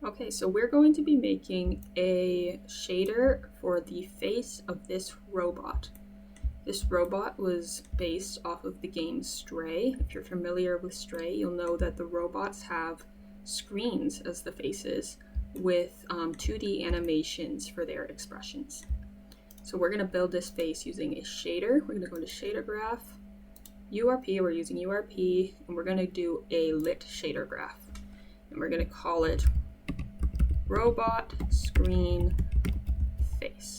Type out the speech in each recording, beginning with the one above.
Okay, so we're going to be making a shader for the face of this robot. This robot was based off of the game Stray. If you're familiar with Stray, you'll know that the robots have screens as the faces with 2D animations for their expressions. So we're going to build this face using a shader. We're going to go into Shader Graph, URP, we're using URP, and we're going to do a lit shader graph. And we're going to call it robot screen face.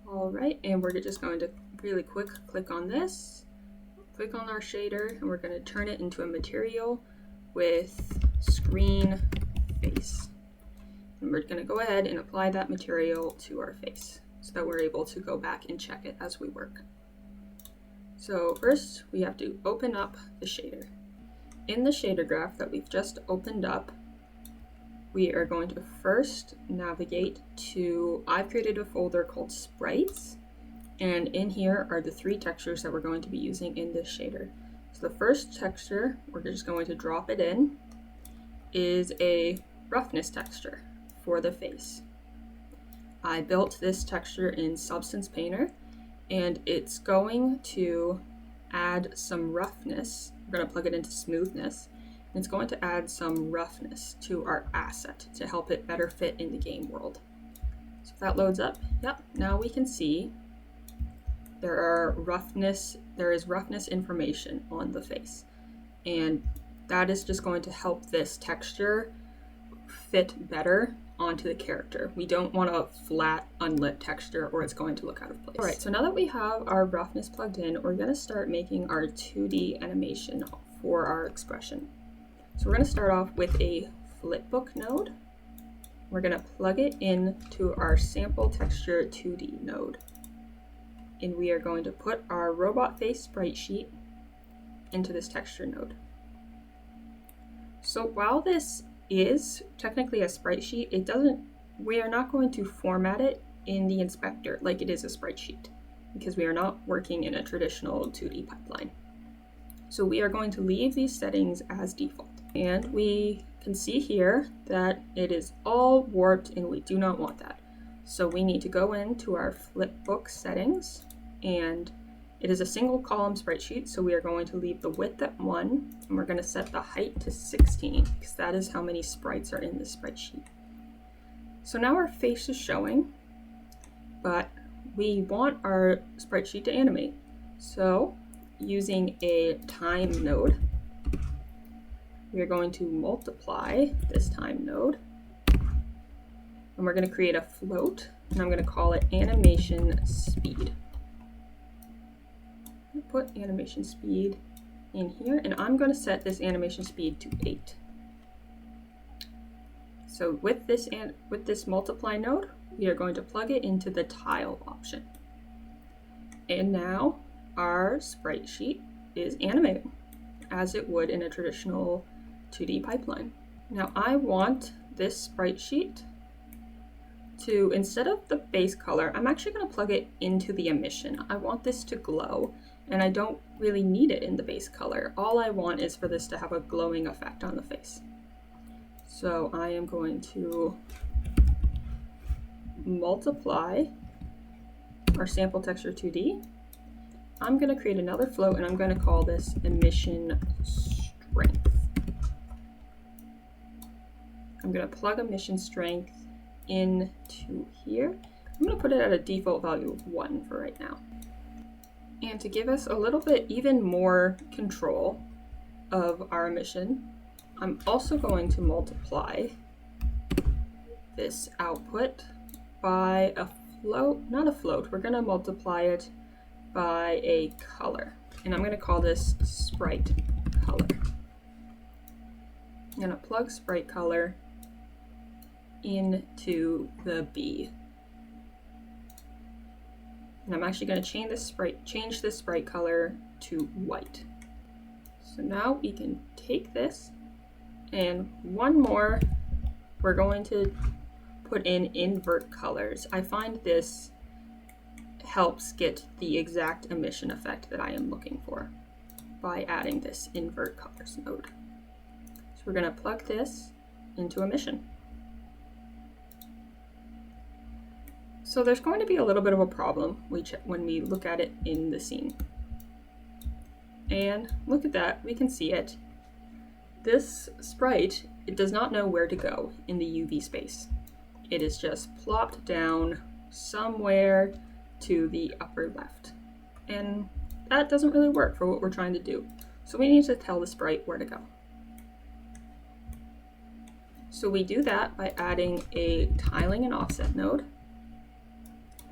All right, and we're just going to really quick click on this, click on our shader, and we're going to turn it into a material with screen face. And we're going to go ahead and apply that material to our face so that we're able to go back and check it as we work. So first we have to open up the shader. In the shader graph that we've just opened up, we are going to first navigate to, I've created a folder called sprites, and in here are the 3 textures that we're going to be using in this shader. So the first texture, we're just going to drop it in, is a roughness texture for the face. I built this texture in Substance Painter, and it's going to add some roughness. We're going to plug it into smoothness, and it's going to add some roughness to our asset to help it better fit in the game world. So if that loads up, yep, now we can see there is roughness information on the face, and that is just going to help this texture fit better onto the character. We don't want a flat, unlit texture or it's going to look out of place. All right, so now that we have our roughness plugged in, we're gonna start making our 2D animation for our expression. So we're gonna start off with a flipbook node. We're gonna plug it into our sample texture 2D node. And we are going to put our robot face sprite sheet into this texture node. So while this is technically a sprite sheet, we are not going to format it in the inspector like it is a sprite sheet because we are not working in a traditional 2D pipeline. So we are going to leave these settings as default. And we can see here that it is all warped and we do not want that. So we need to go into our flipbook settings, and it is a single column sprite sheet, so we are going to leave the width at 1, and we're going to set the height to 16, because that is how many sprites are in this sprite sheet. So now our face is showing, but we want our sprite sheet to animate. So using a time node, we are going to multiply this time node, and we're going to create a float, and I'm going to call it animation speed. Put animation speed in here, and I'm going to set this animation speed to 8. So with this multiply node, we are going to plug it into the tile option. And now our sprite sheet is animating as it would in a traditional 2D pipeline. Now I want this sprite sheet to, instead of the base color, I'm actually going to plug it into the emission. I want this to glow, and I don't really need it in the base color. All I want is for this to have a glowing effect on the face. So I am going to multiply our sample texture 2D. I'm going to create another float, and I'm going to call this emission strength. I'm going to plug emission strength into here. I'm going to put it at a default value of 1 for right now. And to give us a little bit even more control of our emission, I'm also going to multiply this output by a float, not a float, we're going to multiply it by a color. And I'm going to call this sprite color. I'm going to plug sprite color into the B. And I'm actually going to change this sprite color to white. So now we can take this, and one more, we're going to put in invert colors. I find this helps get the exact emission effect that I am looking for by adding this invert colors node. So So we're going to plug this into emission. So there's going to be a little bit of a problem when we look at it in the scene. And look at that, we can see it. This sprite, it does not know where to go in the UV space. It is just plopped down somewhere to the upper left. And that doesn't really work for what we're trying to do. So we need to tell the sprite where to go. So we do that by adding a tiling and offset node.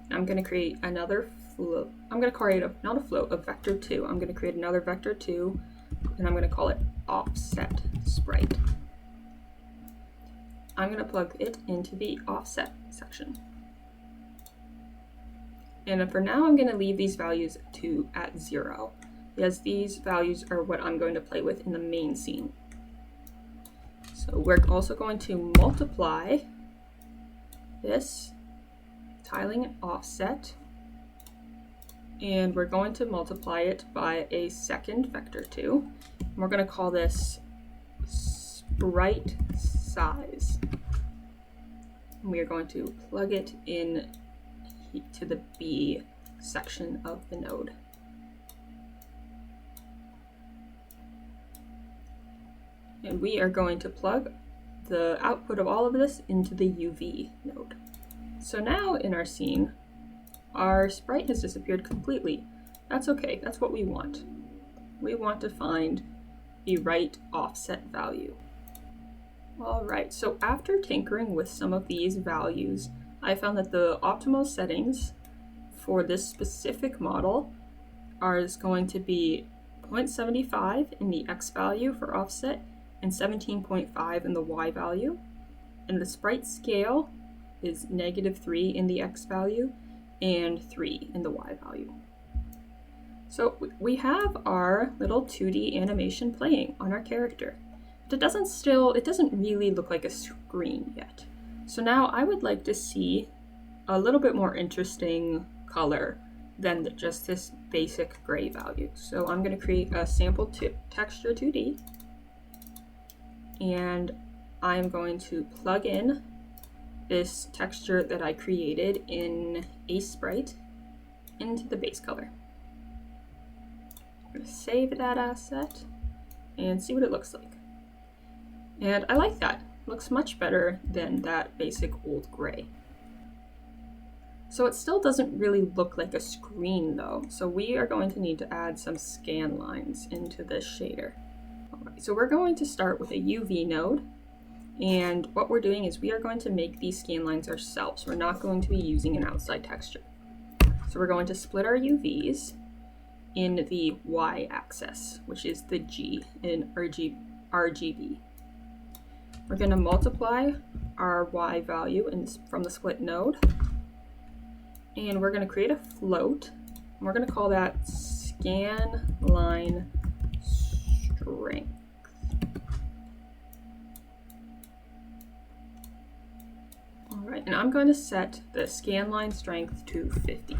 I'm going to create another float. I'm going to create not a float, a vector 2. I'm going to create another vector 2, and I'm going to call it offset sprite. I'm going to plug it into the offset section. And for now, I'm going to leave these values at 0, because these values are what I'm going to play with in the main scene. So we're also going to multiply this tiling and offset, and we're going to multiply it by a second vector 2. And we're going to call this sprite size. And we are going to plug it in to the B section of the node. And we are going to plug the output of all of this into the UV node. So now in our scene, our sprite has disappeared completely. That's okay, that's what we want. We want to find the right offset value. All right, so after tinkering with some of these values, I found that the optimal settings for this specific model is going to be 0.75 in the X value for offset and 17.5 in the Y value. And the sprite scale is -3 in the X value and 3 in the Y value. So we have our little 2D animation playing on our character. But it doesn't really look like a screen yet. So now I would like to see a little bit more interesting color than just this basic gray value. So I'm going to create a sample texture 2D, and I'm going to plug in this texture that I created in AceSprite into the base color. I'm going to save that asset and see what it looks like. And I like that. Looks much better than that basic old gray. So it still doesn't really look like a screen though, so we are going to need to add some scan lines into this shader. Alright, so we're going to start with a UV node, and what we're doing is we are going to make these scan lines ourselves. We're not going to be using an outside texture. So we're going to split our UVs in the y-axis, which is the G in RGB. We're going to multiply our Y value from the split node, and we're going to create a float, and we're going to call that scan line strength. All right, and I'm going to set the scan line strength to 50.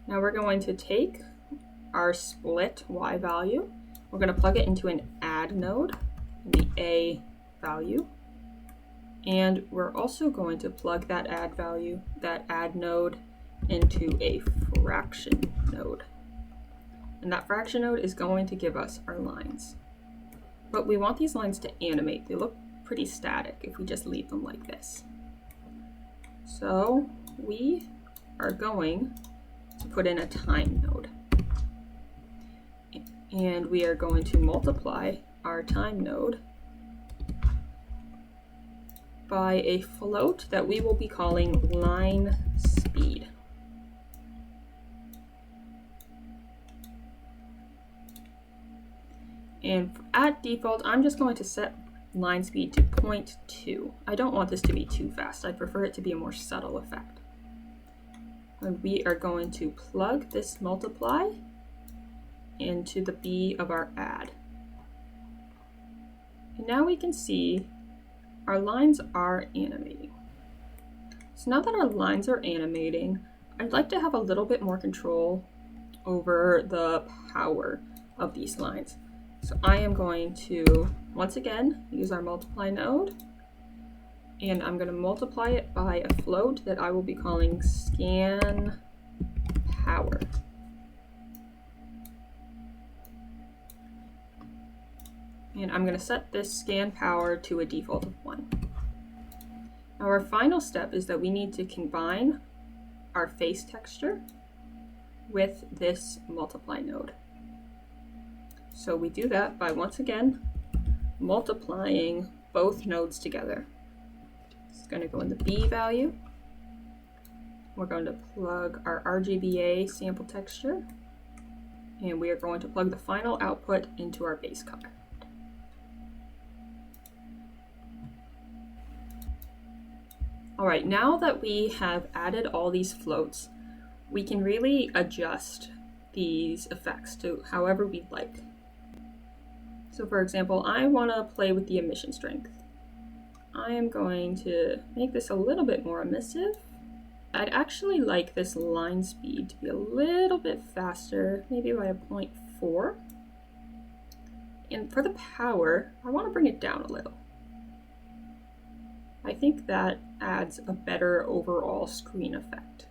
Now we're going to take our split Y value, we're going to plug it into an add node, the A value, and we're also going to plug that add node into a fraction node, and that fraction node is going to give us our lines. But we want these lines to animate. They look pretty static if we just leave them like this. So we are going to put in a time node, and we are going to multiply our time node by a float that we will be calling line speed. And at default, I'm just going to set line speed to 0.2. I don't want this to be too fast. I prefer it to be a more subtle effect. And we are going to plug this multiply into the B of our add. And now we can see our lines are animating. So now that our lines are animating, I'd like to have a little bit more control over the power of these lines. So I am going to, once again, use our multiply node, and I'm going to multiply it by a float that I will be calling scan power. And I'm going to set this scan power to a default of 1. Now our final step is that we need to combine our face texture with this multiply node. So we do that by, once again, multiplying both nodes together. It's going to go in the B value. We're going to plug our RGBA sample texture, and we are going to plug the final output into our base color. All right, now that we have added all these floats, we can really adjust these effects to however we'd like. So for example, I want to play with the emission strength. I am going to make this a little bit more emissive. I'd actually like this line speed to be a little bit faster, maybe by a 0.4. And for the power, I want to bring it down a little. I think that adds a better overall screen effect.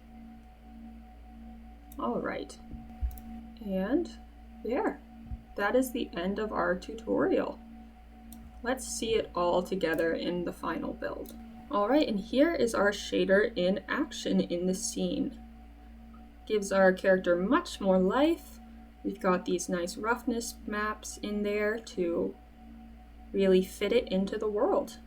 All right, and there, that is the end of our tutorial. Let's see it all together in the final build. All right, and here is our shader in action in the scene. Gives our character much more life. We've got these nice roughness maps in there to really fit it into the world.